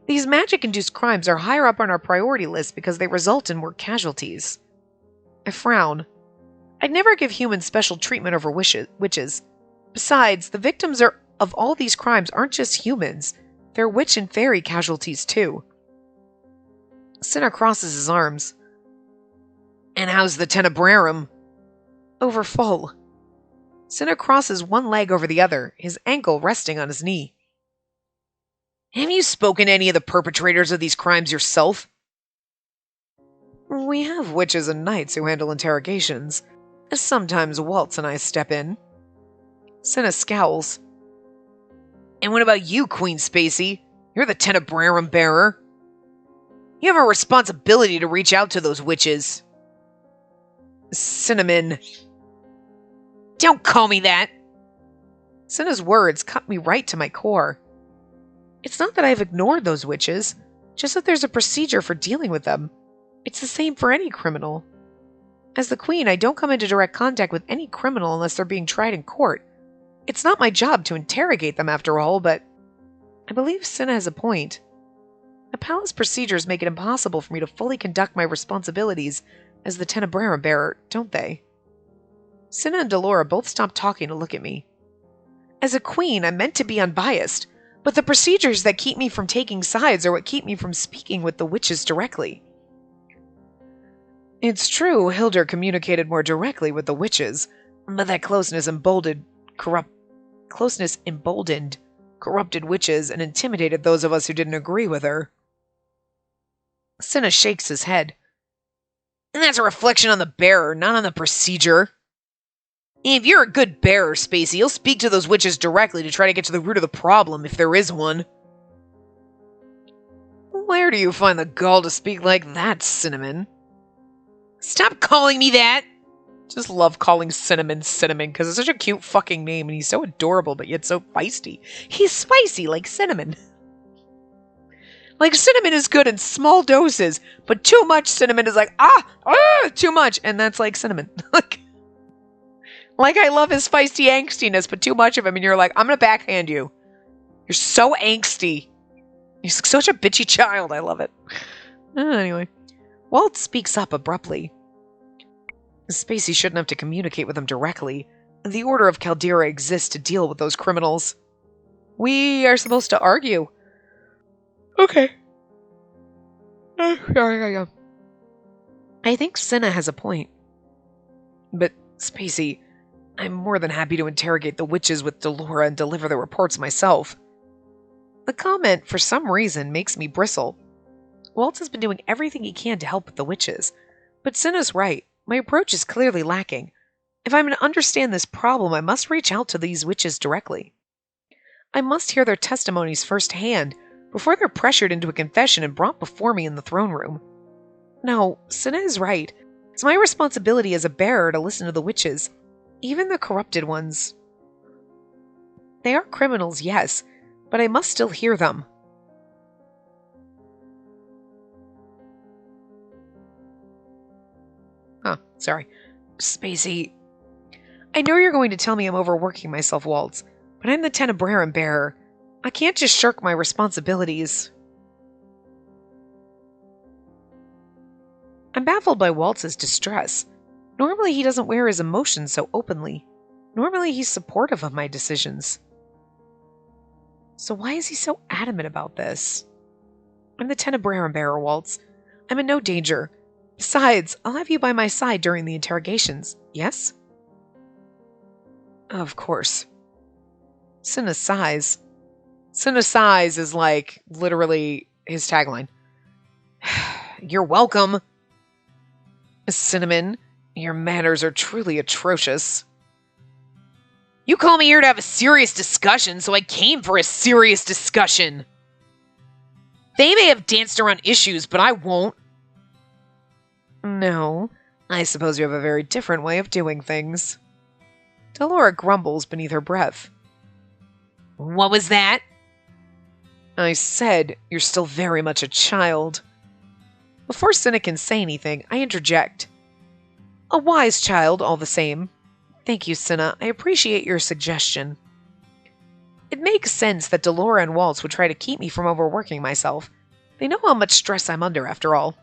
These magic-induced crimes are higher up on our priority list because they result in more casualties. I frown. I'd never give humans special treatment over witches. Besides, the victims of all these crimes aren't just humans. They're witch and fairy casualties, too. Cinna crosses his arms. And how's the Tenebrarum? Overfull. Cinna crosses one leg over the other, his ankle resting on his knee. Have you spoken to any of the perpetrators of these crimes yourself? We have witches and knights who handle interrogations. Sometimes Waltz and I step in. Cinna scowls. And what about you, Queen Spacey? You're the Tenebrarum bearer. You have a responsibility to reach out to those witches. Cinnamon. Don't call me that! Cinna's words cut me right to my core. It's not that I've ignored those witches, just that there's a procedure for dealing with them. It's the same for any criminal. As the Queen, I don't come into direct contact with any criminal unless they're being tried in court. It's not my job to interrogate them after all, but I believe Cinna has a point. The palace procedures make it impossible for me to fully conduct my responsibilities as the Tenebrarum bearer, don't they? Cinna and Delora both stop talking to look at me. As a queen, I'm meant to be unbiased, but the procedures that keep me from taking sides are what keep me from speaking with the witches directly. It's true Hildur communicated more directly with the witches, But that closeness emboldened corrupted witches and intimidated those of us who didn't agree with her. Cinna shakes his head. And that's a reflection on the bearer, not on the procedure. If you're a good bearer, Spacey, you'll speak to those witches directly to try to get to the root of the problem, if there is one. Where do you find the gall to speak like that, Cinnamon? Stop calling me that! Just love calling Cinnamon, because it's such a cute fucking name, and he's so adorable, but yet so feisty. He's spicy like Cinnamon. Like, cinnamon is good in small doses, but too much cinnamon is like, too much, and that's like cinnamon. Like, I love his feisty angstiness, but too much of him, and you're like, I'm gonna backhand you. You're so angsty. You're such a bitchy child. I love it. Anyway. Walt speaks up abruptly. Spacey shouldn't have to communicate with him directly. The Order of Caldera exists to deal with those criminals. We are supposed to argue. Okay. I think Cinna has a point. But, Spacey, I'm more than happy to interrogate the witches with Delora and deliver the reports myself. The comment, for some reason, makes me bristle. Waltz has been doing everything he can to help with the witches. But Cinna's right. My approach is clearly lacking. If I'm to understand this problem, I must reach out to these witches directly. I must hear their testimonies firsthand before they're pressured into a confession and brought before me in the throne room. No, Cinna is right. It's my responsibility as a bearer to listen to the witches, even the corrupted ones. They are criminals, yes, but I must still hear them. Sorry. Spacey. I know you're going to tell me I'm overworking myself, Waltz, but I'm the Tenebrarum bearer. I can't just shirk my responsibilities. I'm baffled by Waltz's distress. Normally he doesn't wear his emotions so openly. Normally he's supportive of my decisions. So why is he so adamant about this? I'm the Tenebrarum bearer, Waltz. I'm in no danger. Besides, I'll have you by my side during the interrogations, yes? Of course. Cinna sighs. Cinna sighs is like literally his tagline. You're welcome. Cinnamon, your manners are truly atrocious. You call me here to have a serious discussion, so I came for a serious discussion. They may have danced around issues, but I won't. No, I suppose you have a very different way of doing things. Delora grumbles beneath her breath. What was that? I said you're still very much a child. Before Cinna can say anything, I interject. A wise child, all the same. Thank you, Cinna. I appreciate your suggestion. It makes sense that Delora and Waltz would try to keep me from overworking myself. They know how much stress I'm under, after all.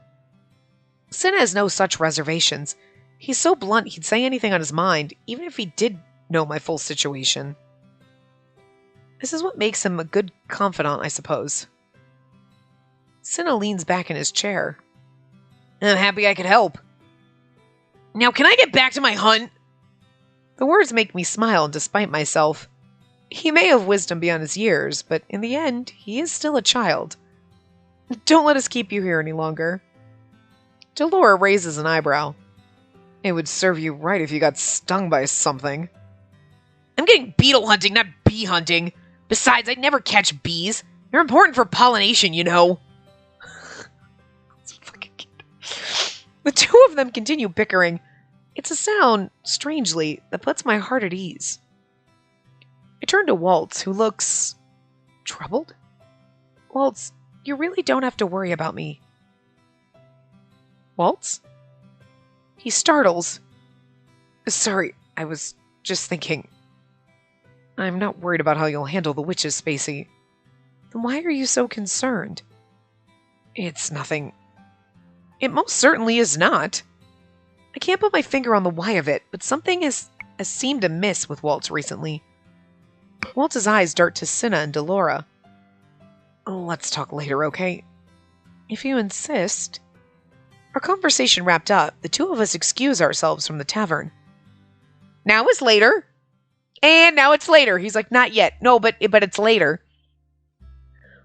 Cinna has no such reservations. He's so blunt he'd say anything on his mind, even if he did know my full situation. This is what makes him a good confidant, I suppose. Cinna leans back in his chair. I'm happy I could help. Now can I get back to my hunt? The words make me smile despite myself. He may have wisdom beyond his years, but in the end, he is still a child. Don't let us keep you here any longer. Delora raises an eyebrow. It would serve you right if you got stung by something. I'm getting beetle hunting, not bee hunting. Besides, I'd never catch bees. They're important for pollination, you know. The two of them continue bickering. It's a sound, strangely, that puts my heart at ease. I turn to Waltz, who looks... troubled? Waltz, you really don't have to worry about me. Waltz? He startles. Sorry, I was just thinking. I'm not worried about how you'll handle the witches, Spacey. Then why are you so concerned? It's nothing. It most certainly is not. I can't put my finger on the why of it, but something has seemed amiss with Waltz recently. Waltz's eyes dart to Cinna and Delora. Let's talk later, okay? If you insist. Our conversation wrapped up, the two of us excuse ourselves from the tavern. Now it's later. And now it's later. He's like, not yet. No, but it's later.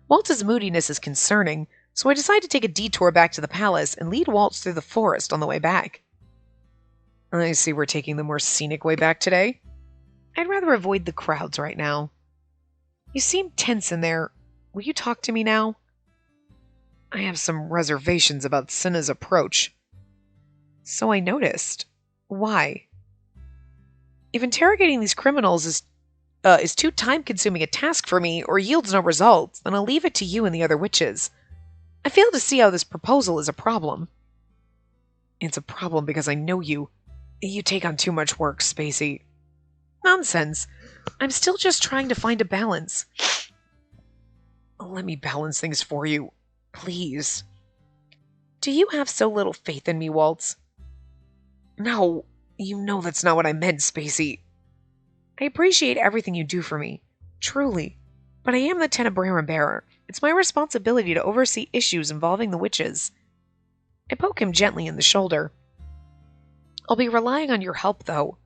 Waltz's moodiness is concerning, so I decide to take a detour back to the palace and lead Waltz through the forest on the way back. I see we're taking the more scenic way back today. I'd rather avoid the crowds right now. You seem tense in there. Will you talk to me now? I have some reservations about Cinna's approach. So I noticed. Why? If interrogating these criminals is too time-consuming a task for me or yields no results, then I'll leave it to you and the other witches. I fail to see how this proposal is a problem. It's a problem because I know you. You take on too much work, Spacey. Nonsense. I'm still just trying to find a balance. Let me balance things for you, please. Do you have so little faith in me, Waltz? No, you know that's not what I meant, Spacey. I appreciate everything you do for me, truly, but I am the Tenebrarum bearer. It's my responsibility to oversee issues involving the witches. I poke him gently in the shoulder. I'll be relying on your help, though.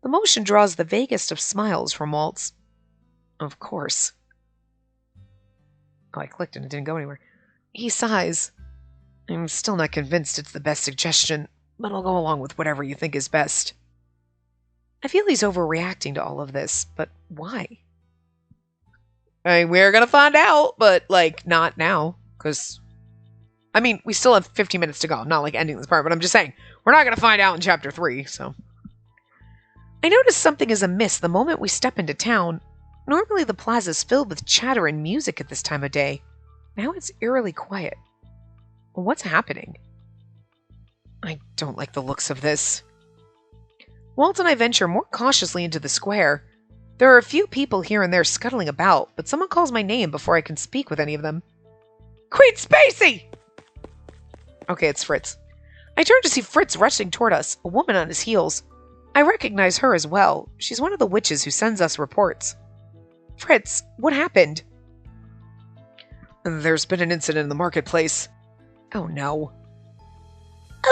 The motion draws the vaguest of smiles from Waltz. Of course. Oh, I clicked and it didn't go anywhere. He sighs. I'm still not convinced it's the best suggestion, but I'll go along with whatever you think is best. I feel he's overreacting to all of this, but why? We're gonna find out, but, not now, because... we still have 15 minutes to go. I'm not, ending this part, but I'm just saying, we're not gonna find out in Chapter 3, so... I notice something is amiss the moment we step into town. Normally the plaza's filled with chatter and music at this time of day. Now it's eerily quiet. What's happening? I don't like the looks of this. Walt and I venture more cautiously into the square. There are a few people here and there scuttling about, but someone calls my name before I can speak with any of them. Queen Spacey! Okay, it's Fritz. I turn to see Fritz rushing toward us, a woman on his heels. I recognize her as well. She's one of the witches who sends us reports. Fritz, what happened? There's been an incident in the marketplace. Oh no.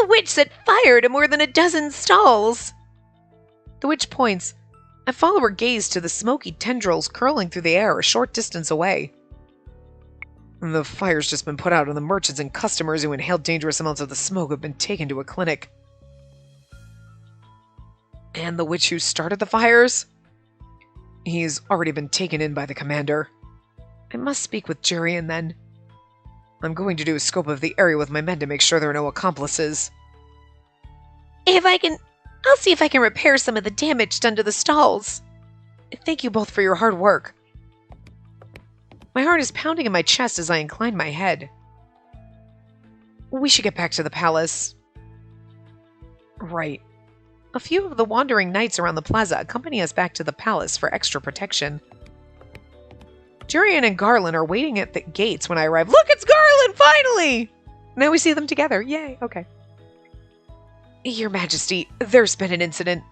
A witch set fire to more than a dozen stalls. The witch points. I follow her gaze to the smoky tendrils curling through the air a short distance away. The fire's just been put out and the merchants and customers who inhaled dangerous amounts of the smoke have been taken to a clinic. And the witch who started the fires? He's already been taken in by the commander. I must speak with Jurian then. I'm going to do a scope of the area with my men to make sure there are no accomplices. I'll see if I can repair some of the damage done to the stalls. Thank you both for your hard work. My heart is pounding in my chest as I incline my head. We should get back to the palace. Right. A few of the wandering knights around the plaza accompany us back to the palace for extra protection. Jurian and Garland are waiting at the gates when I arrive. Look, it's Garland, finally! Now we see them together. Yay, okay. Your Majesty, there's been an incident.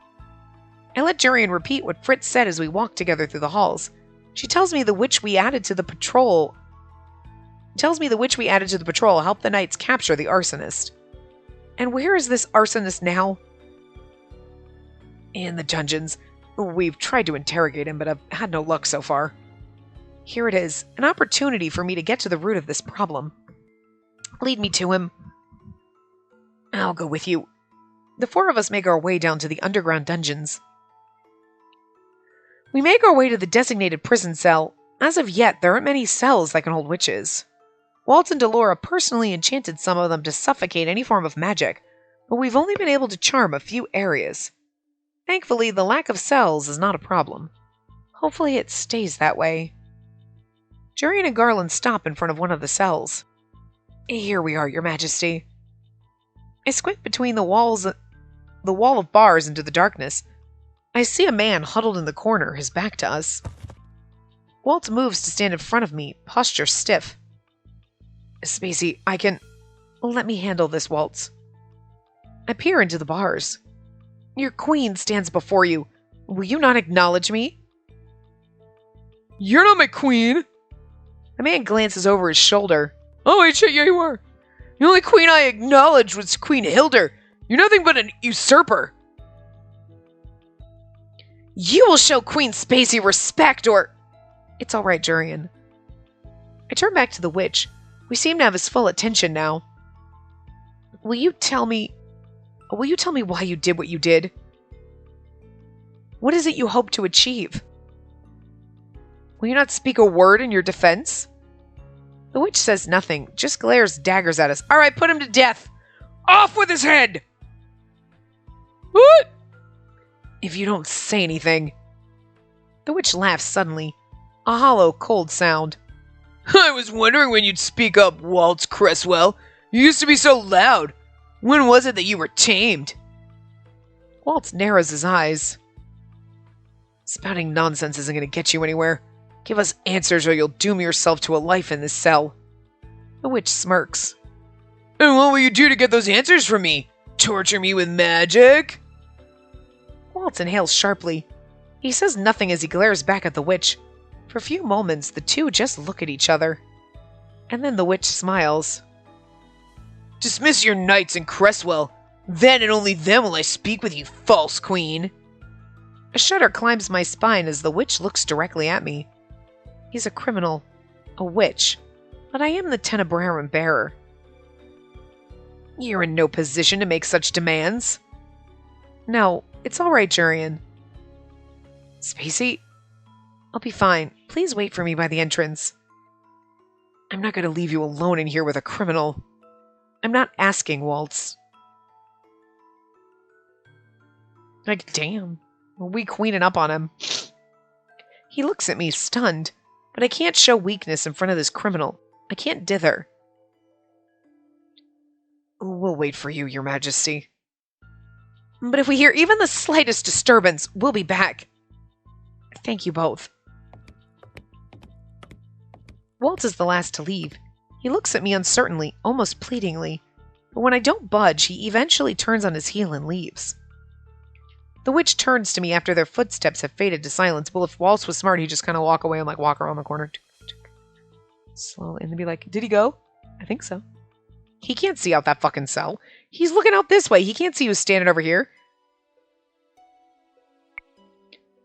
I let Jurian repeat what Fritz said as we walked together through the halls. She tells me the witch we added to the patrol helped the knights capture the arsonist. And where is this arsonist now? In the dungeons. We've tried to interrogate him, but I've had no luck so far. Here it is, an opportunity for me to get to the root of this problem. Lead me to him. I'll go with you. The four of us make our way down to the underground dungeons. We make our way to the designated prison cell. As of yet, there aren't many cells that can hold witches. Walt and Delora personally enchanted some of them to suffocate any form of magic, but we've only been able to charm a few areas. Thankfully, the lack of cells is not a problem. Hopefully it stays that way. Jurian and Garland stop in front of one of the cells. Here we are, Your Majesty. I squint between the wall of bars into the darkness. I see a man huddled in the corner, his back to us. Walt moves to stand in front of me, posture stiff. Spacey, Let me handle this, Waltz. I peer into the bars. Your queen stands before you. Will you not acknowledge me? You're not my queen! The man glances over his shoulder. Oh, wait, shit, yeah, you are. The only queen I acknowledged was Queen Hilda. You're nothing but an usurper. You will show Queen Spacey respect or... It's all right, Jurian. I turn back to the witch. We seem to have his full attention now. Will you tell me why you did what you did? What is it you hope to achieve? Will you not speak a word in your defense? The witch says nothing, just glares daggers at us. All right, put him to death. Off with his head! What? If you don't say anything. The witch laughs suddenly. A hollow, cold sound. I was wondering when you'd speak up, Waltz Cresswell. You used to be so loud. When was it that you were tamed? Waltz narrows his eyes. Spouting nonsense isn't going to get you anywhere. Give us answers or you'll doom yourself to a life in this cell. The witch smirks. And what will you do to get those answers from me? Torture me with magic? Waltz inhales sharply. He says nothing as he glares back at the witch. For a few moments, the two just look at each other. And then the witch smiles. Dismiss your knights and Cresswell. Then and only then will I speak with you, false queen. A shudder climbs my spine as the witch looks directly at me. He's a criminal, a witch, but I am the Tenebrarum bearer. You're in no position to make such demands. No, it's all right, Jurian. Spacey, I'll be fine. Please wait for me by the entrance. I'm not going to leave you alone in here with a criminal. I'm not asking, Waltz. Like, damn. Are we queening up on him? He looks at me, stunned, but I can't show weakness in front of this criminal. I can't dither. We'll wait for you, Your Majesty. But if we hear even the slightest disturbance, we'll be back. Thank you both. Waltz is the last to leave. He looks at me uncertainly, almost pleadingly. But when I don't budge, he eventually turns on his heel and leaves. The witch turns to me after their footsteps have faded to silence. Well, if Waltz was smart, he'd just kind of walk away and walk around the corner. Slowly, and then be like, did he go? I think so. He can't see out that fucking cell. He's looking out this way. He can't see who's standing over here.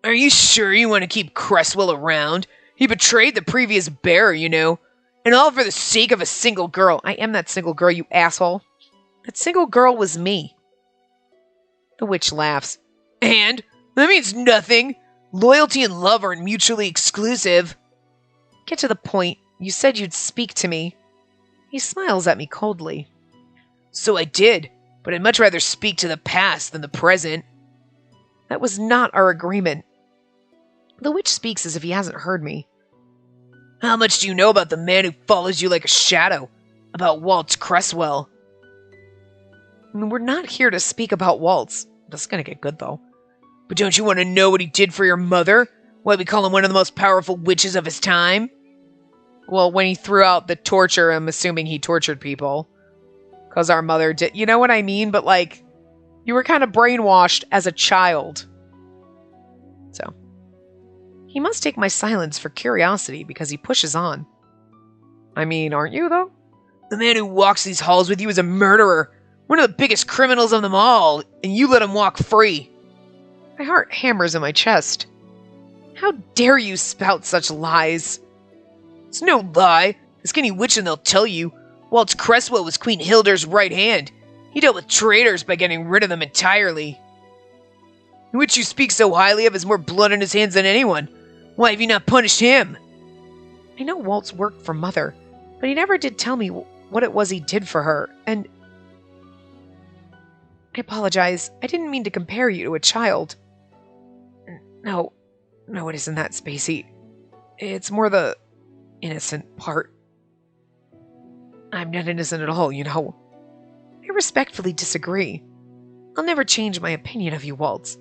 Are you sure you want to keep Cresswell around? He betrayed the previous bearer, you know. And all for the sake of a single girl. I am that single girl, you asshole. That single girl was me. The witch laughs. And? That means nothing. Loyalty and love aren't mutually exclusive. Get to the point. You said you'd speak to me. He smiles at me coldly. So I did, but I'd much rather speak to the past than the present. That was not our agreement. The witch speaks as if he hasn't heard me. How much do you know about the man who follows you like a shadow? About Waltz Cresswell? We're not here to speak about Waltz. This is going to get good, though. But don't you want to know what he did for your mother? Why we call him one of the most powerful witches of his time? Well, when he threw out the torture, I'm assuming he tortured people. Because our mother did. You know what I mean? But, you were kind of brainwashed as a child. So. He must take my silence for curiosity because he pushes on. I mean, aren't you, though? The man who walks these halls with you is a murderer. One of the biggest criminals of them all. And you let him walk free. My heart hammers in my chest. How dare you spout such lies? It's no lie. Ask any witch and they'll tell you. Waltz Cresswell was Queen Hilda's right hand. He dealt with traitors by getting rid of them entirely. The witch you speak so highly of has more blood on his hands than anyone. Why have you not punished him? I know Waltz worked for Mother, but he never did tell me what it was he did for her, and... I apologize. I didn't mean to compare you to a child. No, it isn't that, Spacey. It's more the innocent part. I'm not innocent at all, you know. I respectfully disagree. I'll never change my opinion of you, Waltz.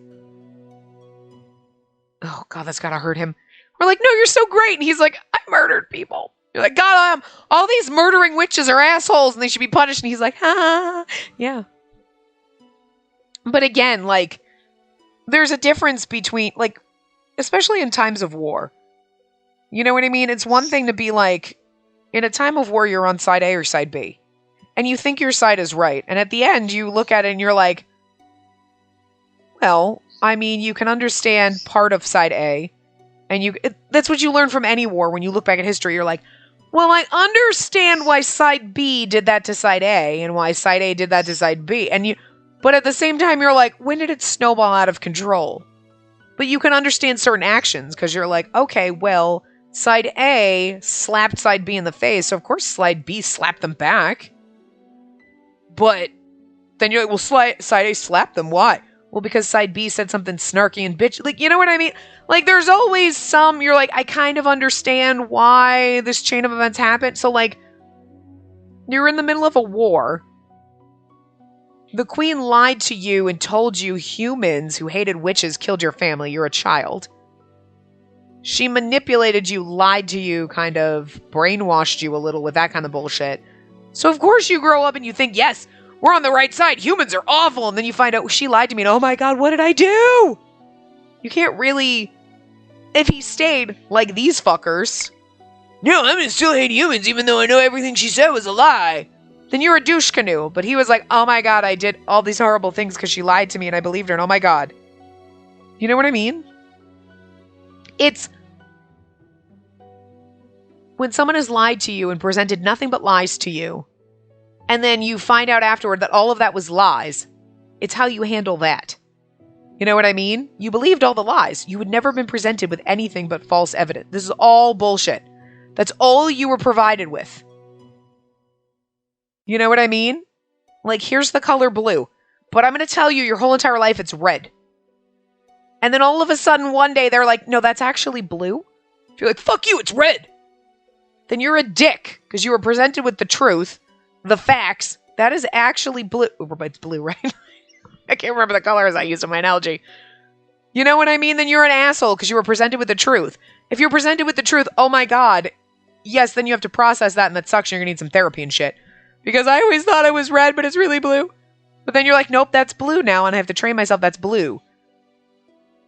Oh, God, that's gotta hurt him. We're like, no, you're so great. And he's like, I murdered people. You're like, God, all these murdering witches are assholes and they should be punished. And he's like, yeah. But again, there's a difference between, especially in times of war. You know what I mean? It's one thing to be in a time of war, you're on side A or side B. And you think your side is right. And at the end, you look at it and you're like, well, I mean, you can understand part of side A, and that's what you learn from any war. When you look back at history, you're like, well, I understand why side B did that to side A, and why side A did that to side B. But at the same time, you're like, when did it snowball out of control? But you can understand certain actions, because you're like, okay, well, side A slapped side B in the face, so of course side B slapped them back. But then you're like, well, side A slapped them. Why? Well, because side B said something snarky and bitch. Like, you know what I mean? Like, there's always some, you're like, I kind of understand why this chain of events happened. So, like, you're in the middle of a war. The queen lied to you and told you humans who hated witches killed your family. You're a child. She manipulated you, lied to you, kind of brainwashed you a little with that kind of bullshit. So, of course, you grow up and you think, yes, we're on the right side. Humans are awful. And then you find out she lied to me. And oh my God, what did I do? You can't really... If he stayed like these fuckers, no, I'm going to still hate humans even though I know everything she said was a lie. Then you're a douche canoe. But he was like, oh my God, I did all these horrible things because she lied to me and I believed her. And oh my God. You know what I mean? It's... When someone has lied to you and presented nothing but lies to you, and then you find out afterward that all of that was lies, it's how you handle that. You know what I mean? You believed all the lies. You had never been presented with anything but false evidence. This is all bullshit. That's all you were provided with. You know what I mean? Like, here's the color blue, but I'm going to tell you your whole entire life it's red. And then all of a sudden one day they're like, no, that's actually blue. If you're like, fuck you, it's red. Then you're a dick because you were presented with the truth, the facts. That is actually blue. It's blue, right? I can't remember the colors I used in my analogy. You know what I mean? Then you're an asshole because you were presented with the truth. If you're presented with the truth, oh my God. Yes, then you have to process that and that sucks. You're going to need some therapy and shit. Because I always thought it was red, but it's really blue. But then you're like, nope, that's blue now. And I have to train myself that's blue.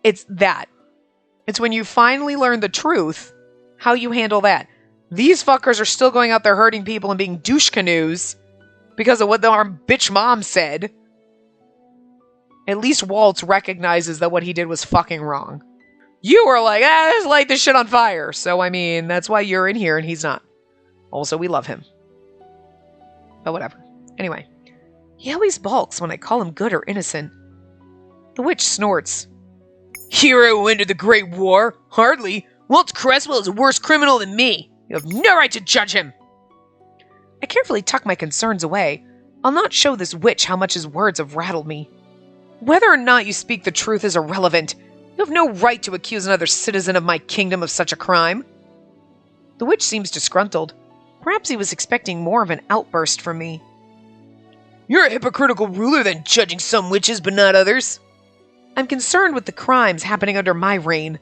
It's that. It's when you finally learn the truth, how you handle that. These fuckers are still going out there hurting people and being douche canoes because of what our bitch mom said. At least Waltz recognizes that what he did was fucking wrong. You were like, let's light this shit on fire. So, I mean, that's why you're in here and he's not. Also, we love him. But whatever. Anyway, he always balks when I call him good or innocent. The witch snorts. Hero who entered the Great War? Hardly. Waltz Cresswell is a worse criminal than me. You have no right to judge him. I carefully tuck my concerns away. I'll not show this witch how much his words have rattled me. Whether or not you speak the truth is irrelevant. You have no right to accuse another citizen of my kingdom of such a crime. The witch seems disgruntled. Perhaps he was expecting more of an outburst from me. You're a hypocritical ruler then, judging some witches but not others. I'm concerned with the crimes happening under my reign.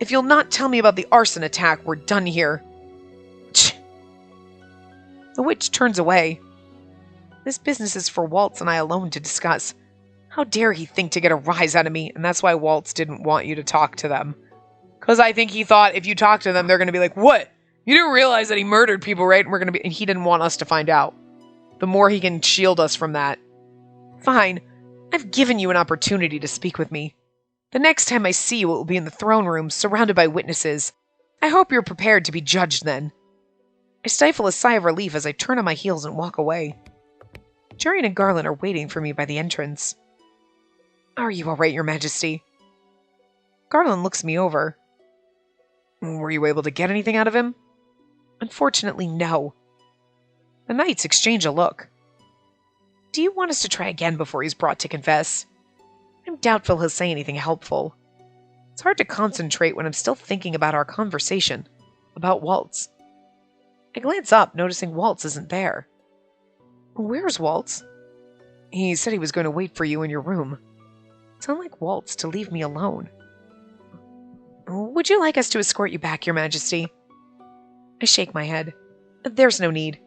If you'll not tell me about the arson attack, we're done here. The witch turns away. This business is for Waltz and I alone to discuss. How dare he think to get a rise out of me, and that's why Waltz didn't want you to talk to them. Because I think he thought if you talk to them, they're going to be like, what? You didn't realize that he murdered people, right? And he didn't want us to find out. The more he can shield us from that. Fine. I've given you an opportunity to speak with me. The next time I see you, it will be in the throne room, surrounded by witnesses. I hope you're prepared to be judged then. I stifle a sigh of relief as I turn on my heels and walk away. Jurian and Garland are waiting for me by the entrance. Are you all right, Your Majesty? Garland looks me over. Were you able to get anything out of him? Unfortunately, no. The knights exchange a look. Do you want us to try again before he's brought to confess? I'm doubtful he'll say anything helpful. It's hard to concentrate when I'm still thinking about our conversation. About Waltz. I glance up, noticing Waltz isn't there. Where's Waltz? He said he was going to wait for you in your room. It's unlike Waltz to leave me alone. Would you like us to escort you back, Your Majesty? I shake my head. There's no need.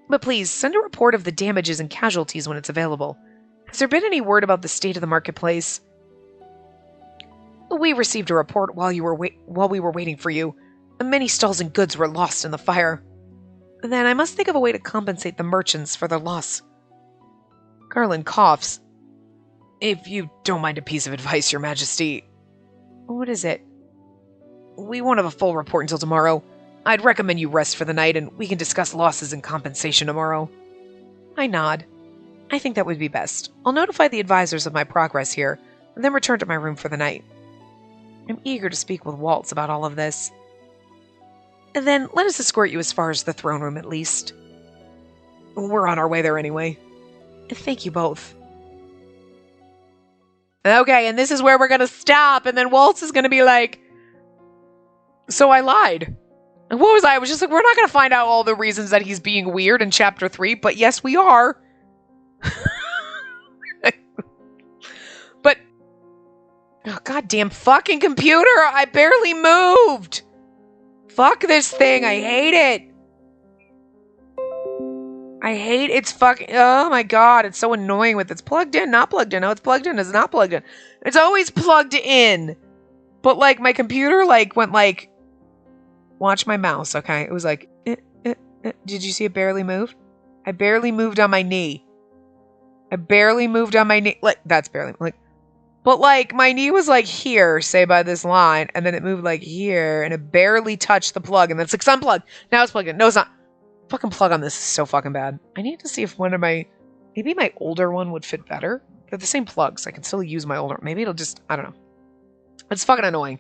But please, send a report of the damages and casualties when it's available. Has there been any word about the state of the marketplace? We received a report while we were waiting for you. Many stalls and goods were lost in the fire. Then I must think of a way to compensate the merchants for their loss. Garland coughs. If you don't mind a piece of advice, Your Majesty. What is it? We won't have a full report until tomorrow. I'd recommend you rest for the night and we can discuss losses and compensation tomorrow. I nod. I think that would be best. I'll notify the advisors of my progress here and then return to my room for the night. I'm eager to speak with Waltz about all of this. And then let us escort you as far as the throne room at least. We're on our way there anyway. Thank you both. Okay, and this is where we're going to stop, and then Waltz is going to be like, so I lied. And what was I? I was just like, we're not going to find out all the reasons that he's being weird in chapter 3, but yes, we are. But, oh, goddamn fucking computer, I barely moved. Fuck this thing, I hate it. I hate it's fucking, oh my god, it's so annoying with it's plugged in, not plugged in. No, it's plugged in, it's not plugged in. It's always plugged in. But like my computer like went like, watch my mouse, okay? It was like, Did you see it barely move? I barely moved on my knee. I barely moved on my knee. Like, that's barely, like, but like my knee was like here, say by this line, and then it moved like here, and it barely touched the plug, and then it's like, it's unplugged. Now it's plugged in. No, it's not. Fucking plug on this is so fucking bad. I need to see if one of my, maybe my older one would fit better. They're the same plugs. I can still use my older, maybe it'll just, I don't know. It's fucking annoying.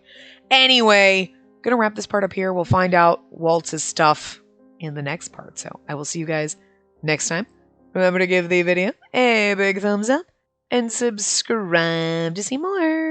Anyway, gonna wrap this part up here. We'll find out Waltz's stuff in the next part. So I will see you guys next time. Remember to give the video a big thumbs up and subscribe to see more.